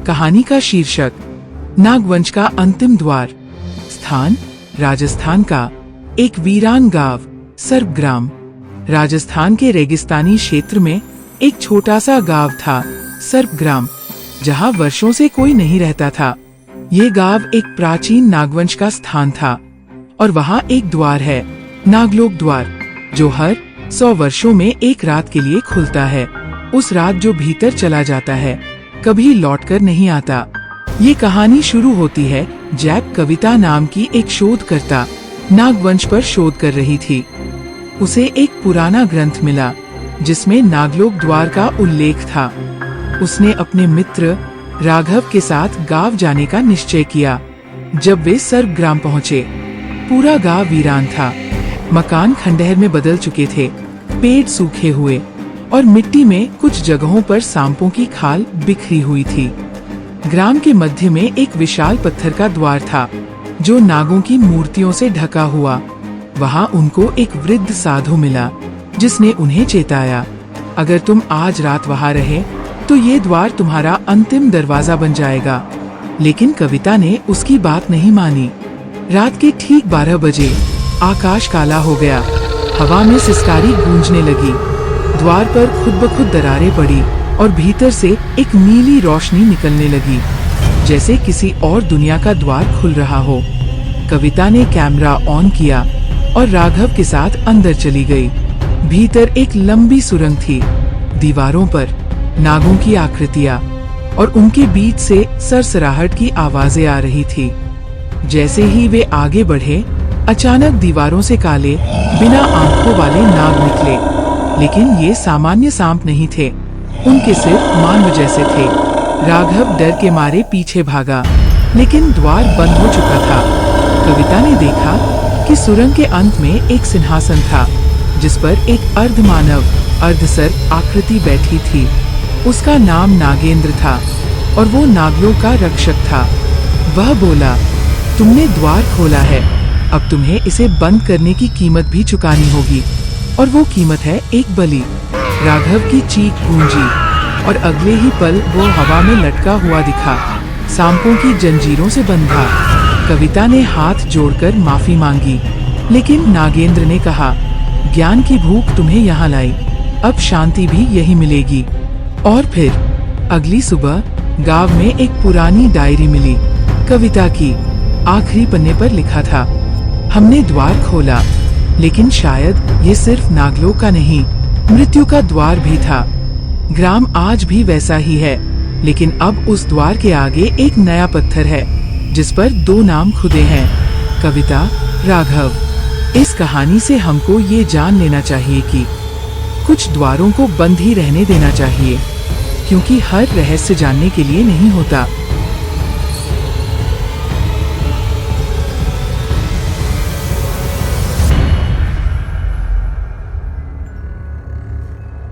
कहानी का शीर्षक नागवंश का अंतिम द्वार। स्थान राजस्थान का एक वीरान गांव सर्पग्राम। राजस्थान के रेगिस्तानी क्षेत्र में एक छोटा सा गांव था सर्पग्राम, जहां वर्षों से कोई नहीं रहता था। ये गांव एक प्राचीन नागवंश का स्थान था और वहाँ एक द्वार है, नागलोक द्वार, जो हर 100 वर्षों में एक रात के लिए खुलता है। उस रात जो भीतर चला जाता है कभी लौटकर नहीं आता। ये कहानी शुरू होती है जैप कविता नाम की एक शोधकर्ता नागवंश पर शोध कर रही थी। उसे एक पुराना ग्रंथ मिला जिसमें नागलोक द्वार का उल्लेख था। उसने अपने मित्र राघव के साथ गांव जाने का निश्चय किया। जब वे सर्पग्राम पहुँचे, पूरा गांव वीरान था। मकान खंडहर में बदल चुके थे, पेड़ सूखे हुए और मिट्टी में कुछ जगहों पर सांपों की खाल बिखरी हुई थी। ग्राम के मध्य में एक विशाल पत्थर का द्वार था जो नागों की मूर्तियों से ढका हुआ। वहाँ उनको एक वृद्ध साधु मिला जिसने उन्हें चेताया, अगर तुम आज रात वहाँ रहे तो ये द्वार तुम्हारा अंतिम दरवाजा बन जाएगा। लेकिन कविता ने उसकी बात नहीं मानी। रात के ठीक 12 बजे आकाश काला हो गया, हवा में सिसकारी गूंजने लगी, द्वार पर खुद ब खुद दरारें पड़ी और भीतर से एक नीली रोशनी निकलने लगी, जैसे किसी और दुनिया का द्वार खुल रहा हो। कविता ने कैमरा ऑन किया और राघव के साथ अंदर चली गई। भीतर एक लंबी सुरंग थी, दीवारों पर नागों की आकृतियां और उनके बीच से सरसराहट की आवाजें आ रही थी। जैसे ही वे आगे बढ़े, अचानक दीवारों से काले बिना आंखों वाले नाग निकले। लेकिन ये सामान्य सांप नहीं थे, उनके सिर मानव जैसे थे। राघव डर के मारे पीछे भागा, लेकिन द्वार बंद हो चुका था। कविता ने देखा कि सुरंग के अंत में एक सिंहासन था जिस पर एक अर्धमानव अर्धसर्प आकृति बैठी थी। उसका नाम नागेंद्र था और वो नागलोक का रक्षक था। वह बोला, तुमने द्वार खोला है, अब तुम्हें इसे बंद करने की कीमत भी चुकानी होगी, और वो कीमत है एक बलि। राघव की चीख गूंजी और अगले ही पल वो हवा में लटका हुआ दिखा, सांपों की जंजीरों से बंधा। कविता ने हाथ जोड़कर माफी मांगी, लेकिन नागेंद्र ने कहा, ज्ञान की भूख तुम्हें यहाँ लाई, अब शांति भी यही मिलेगी। और फिर अगली सुबह गांव में एक पुरानी डायरी मिली। कविता की आखिरी पन्ने पर लिखा था, हमने द्वार खोला, लेकिन शायद ये सिर्फ नागलोक का नहीं, मृत्यु का द्वार भी था। ग्राम आज भी वैसा ही है, लेकिन अब उस द्वार के आगे एक नया पत्थर है जिस पर 2 नाम खुदे हैं, कविता, राघव। इस कहानी से हमको ये जान लेना चाहिए कि कुछ द्वारों को बंद ही रहने देना चाहिए, क्योंकि हर रहस्य जानने के लिए नहीं होता।